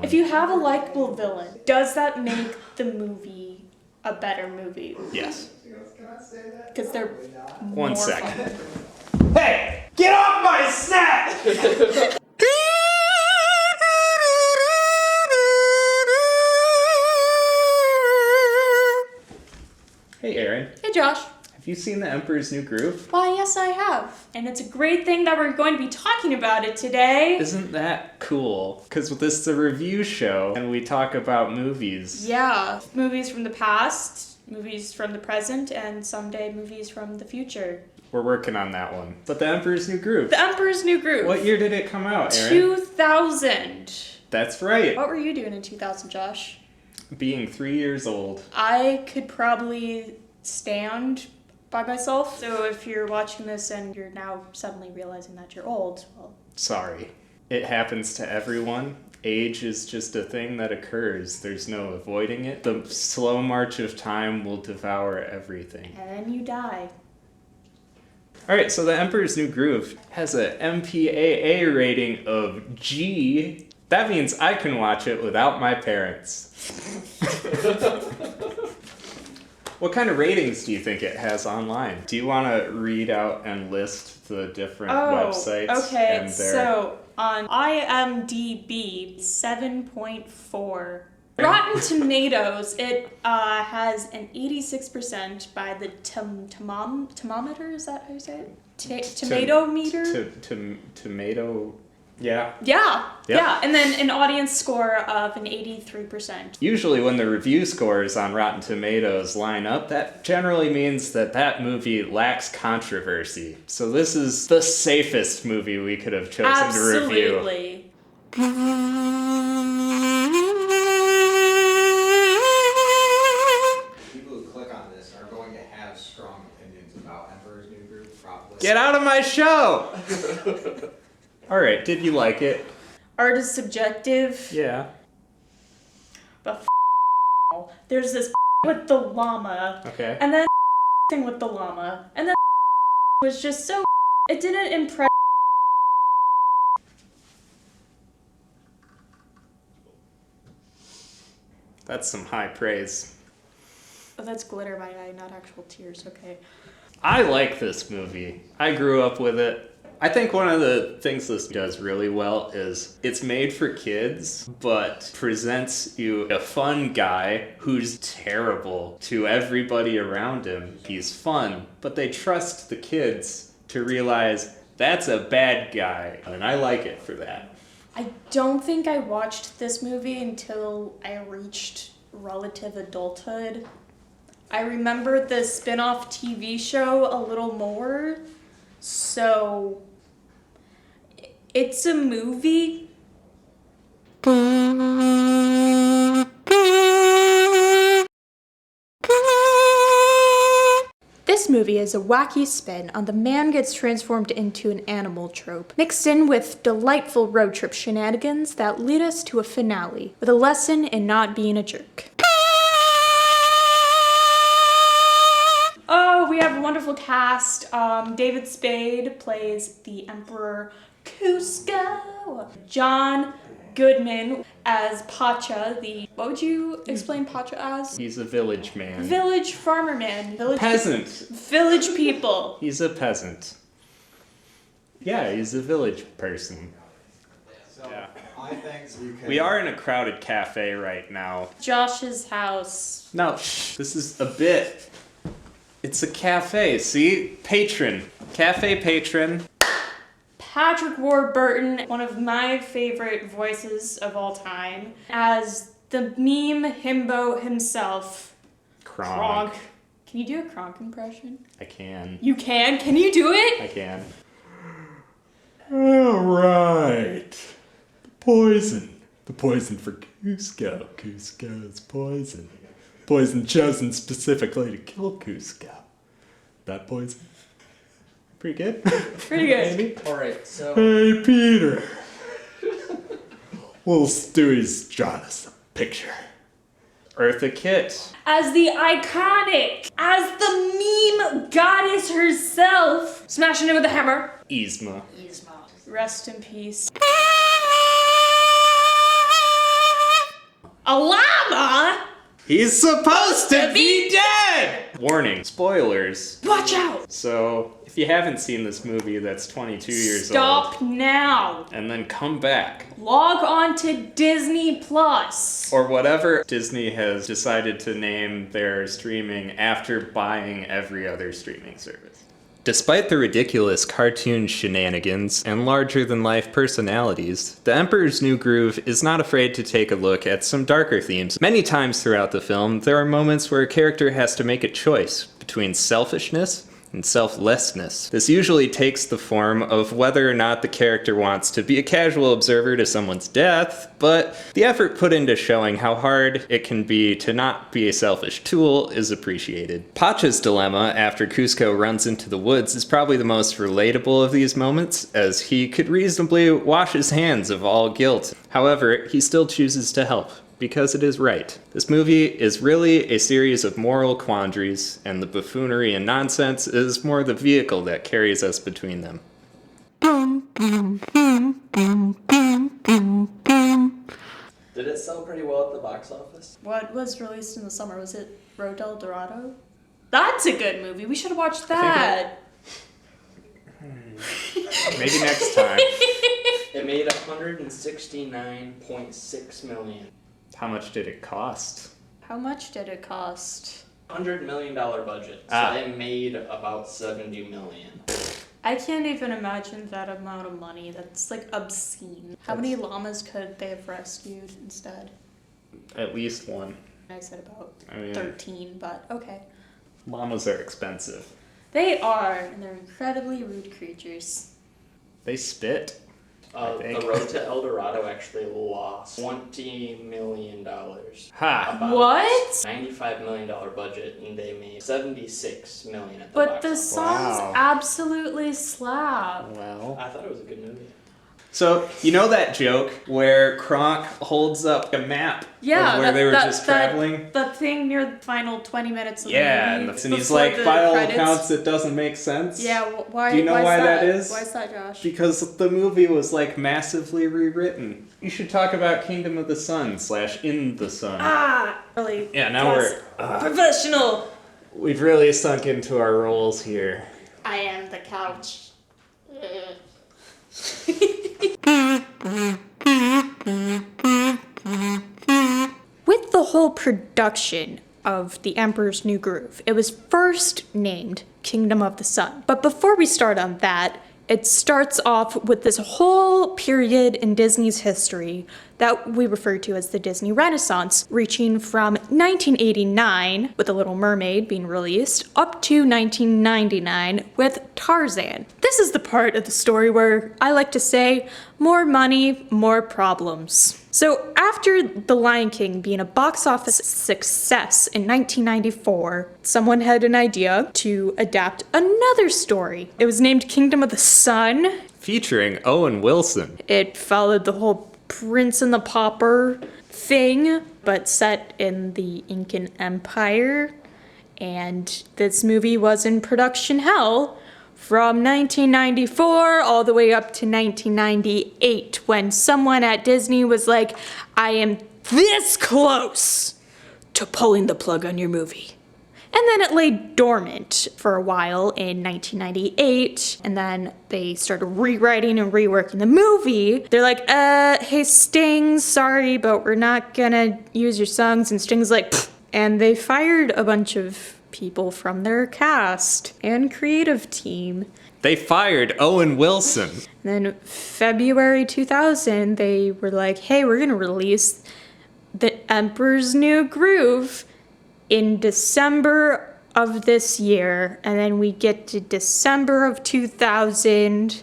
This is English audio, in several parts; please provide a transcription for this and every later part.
If you have a likable villain, does that make the movie a better movie? Yes. Because they're One more second. fun. Hey! Get off my snack! Hey, Erin. Hey, Josh. Have you seen The Emperor's New Groove? Why, yes, I have. And it's a great thing that we're going to be talking about it today. Isn't that cool? Because this is a review show, and we talk about movies. Yeah. Movies from the past, movies from the present, and someday movies from the future. We're working on that one. But The Emperor's New Groove. The Emperor's New Groove. What year did it come out, Erin? 2000. That's right. What were you doing in 2000, Josh? Being 3 years old. I could probably stand by myself. So if you're watching this and you're now suddenly realizing that you're old, well... Sorry. It happens to everyone. Age is just a thing that occurs. There's no avoiding it. The slow march of time will devour everything. And then you die. Alright, so The Emperor's New Groove has a MPAA rating of G. That means I can watch it without my parents. What kind of ratings do you think it has online? Do you want to read out and list the different websites? Okay, and their... so on IMDb, 7.4. Rotten Tomatoes, it has an 86% by the thermometer, is that how you say it? Tomato meter? Tomato... Yeah. Yeah, Yep. yeah, and then an audience score of an 83%. Usually when the review scores on Rotten Tomatoes line up, that generally means that that movie lacks controversy. So this is the safest movie we could have chosen to review. Absolutely. People who click on this are going to have strong opinions about Emperor's New Groove, probably. Get out of my show! Alright, did you like it? Art is subjective, Yeah. but there's this with the llama, Okay. and then thing with the llama, and then was just so it didn't impress. That's some high praise. Oh, that's glitter my eye, not actual tears, okay. I like this movie. I grew up with it. I think one of the things this does really well is it's made for kids, but presents you a fun guy who's terrible to everybody around him. He's fun, but they trust the kids to realize that's a bad guy, and I like it for that. I don't think I watched this movie until I reached relative adulthood. I remember the spin-off TV show a little more, so it's a movie. This movie is a wacky spin on the man gets transformed into an animal trope, mixed in with delightful road trip shenanigans that lead us to a finale, with a lesson in not being a jerk. Oh, we have a wonderful cast. David Spade plays the Emperor Kuzco. John Goodman as Pacha, what would you explain Pacha as? He's a village man. Village farmer man. Peasant. Village people. He's a peasant. Yeah, he's a village person. So, Yeah. I think you can... We are in a crowded cafe right now. Josh's house. No, shh, this is a bit. It's a cafe, see? Patron. Cafe patron. Patrick Warburton, one of my favorite voices of all time, as the meme himbo himself, Kronk. Can you do a Kronk impression? I can. You can? Can you do it? I can. Alright. Poison. The poison for Kuzco. Kuzco's poison. Poison chosen specifically to kill Kuzco. That poison? Pretty good? Pretty good. Maybe? Alright, so... Hey, Peter. Little Stewie's drawn us a picture. Eartha Kitt. As the iconic, as the meme goddess herself, smashing it with a hammer. Yzma. Rest in peace. A llama? He's supposed to be dead! Warning, spoilers. Watch out! So, if you haven't seen this movie that's 22 years Stop old, now. and then come back, Log on to Disney Plus. or whatever Disney has decided to name their streaming after buying every other streaming service. Despite the ridiculous cartoon shenanigans and larger-than-life personalities, The Emperor's New Groove is not afraid to take a look at some darker themes. Many times throughout the film, there are moments where a character has to make a choice between selfishness and selflessness. This usually takes the form of whether or not the character wants to be a casual observer to someone's death, but the effort put into showing how hard it can be to not be a selfish tool is appreciated. Pacha'S Dilemma after Kuzco runs into the woods is probably the most relatable of these moments, as he could reasonably wash his hands of all guilt. However, he still chooses to help, because it is right. This movie is really a series of moral quandaries, and the buffoonery and nonsense is more the vehicle that carries us between them. Did it sell pretty well at the box office? What was released in the summer? Was it Road El Dorado? That's a good movie. We should watch that. Maybe next time. It made $169.6 million. How much did it cost? How much did it cost? $100 million budget. So they made about $70 million. I can't even imagine that amount of money. That's like obscene. How many llamas could they have rescued instead? At least one. I said about I mean, 13, but okay. llamas are expensive. They are, and they're incredibly rude creatures. They spit. The Road to El Dorado actually lost $20 million. Ha! About What? $95 million budget, and they made $76 million at the But box the office. songs Wow. absolutely slap. Well. I thought it was a good movie. So, you know that joke where Kronk holds up a map Yeah, of where they were just traveling? The thing near the final 20 minutes of Yeah, the movie. and he's before like, the by all credits. accounts, it doesn't make sense. Yeah, why? Do you know why's why that is? Why is that, Josh? Because the movie was like massively rewritten. You should talk about Kingdom of the Sun / In the Sun. Really? Yeah, now Yes. Professional. we've really sunk into our roles here. I am the couch. With the whole production of The Emperor's New Groove, it was first named Kingdom of the Sun. But before we start on that, it starts off with this whole period in Disney's history that we refer to as the Disney Renaissance, reaching from 1989 with The Little Mermaid being released up to 1999 with Tarzan. This is the part of the story where I like to say, more money, more problems. So after The Lion King being a box office success in 1994, someone had an idea to adapt another story. It was named Kingdom of the Sun. Featuring Owen Wilson. It followed the whole Prince and the Pauper thing, but set in the Incan Empire. And this movie was in production hell from 1994 all the way up to 1998, when someone at Disney was like, I am this close to pulling the plug on your movie. And then it lay dormant for a while in 1998, and then they started rewriting and reworking the movie. They're like, hey Sting, sorry, but we're not gonna use your songs. And Sting's like, pfft. And they fired a bunch of people from their cast and creative team. They fired Owen Wilson. And then February 2000, they were like, hey, we're gonna release The Emperor's New Groove in December of this year. And then we get to December of 2000,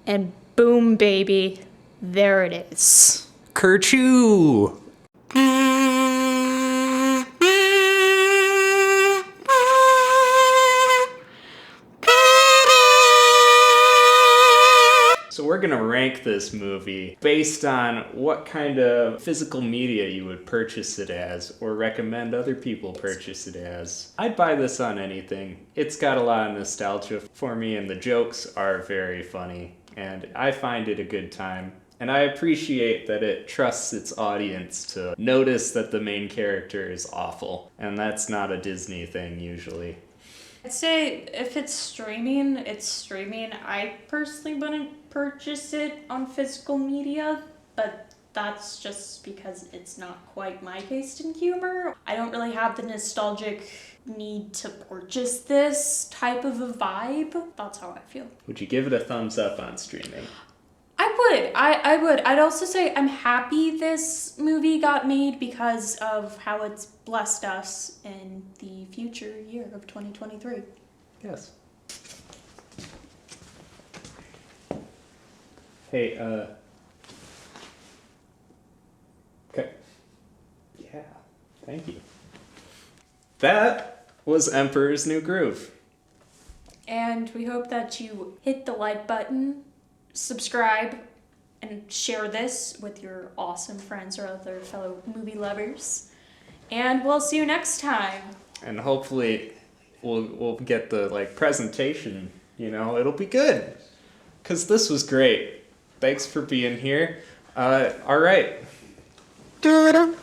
and boom, baby, there it is. Kerchoo! So we're gonna rank this movie based on what kind of physical media you would purchase it as or recommend other people purchase it as. I'd buy this on anything. It's got a lot of nostalgia for me, and the jokes are very funny, and I find it a good time. And I appreciate that it trusts its audience to notice that the main character is awful. And that's not a Disney thing usually. I'd say if it's streaming, it's streaming. I personally wouldn't purchase it on physical media, but that's just because it's not quite my taste in humor. I don't really have the nostalgic need to purchase this type of a vibe. That's how I feel. Would you give it a thumbs up on streaming? I would. I'd also say I'm happy this movie got made because of how it's blessed us in the future year of 2023. Yes. Hey, okay. Yeah, thank you. That was Emperor's New Groove. And we hope that you hit the like button, subscribe, and share this with your awesome friends or other fellow movie lovers. And we'll see you next time. And hopefully we'll get the presentation, it'll be good. 'Cause this was great. Thanks for being here. All right. Do-do.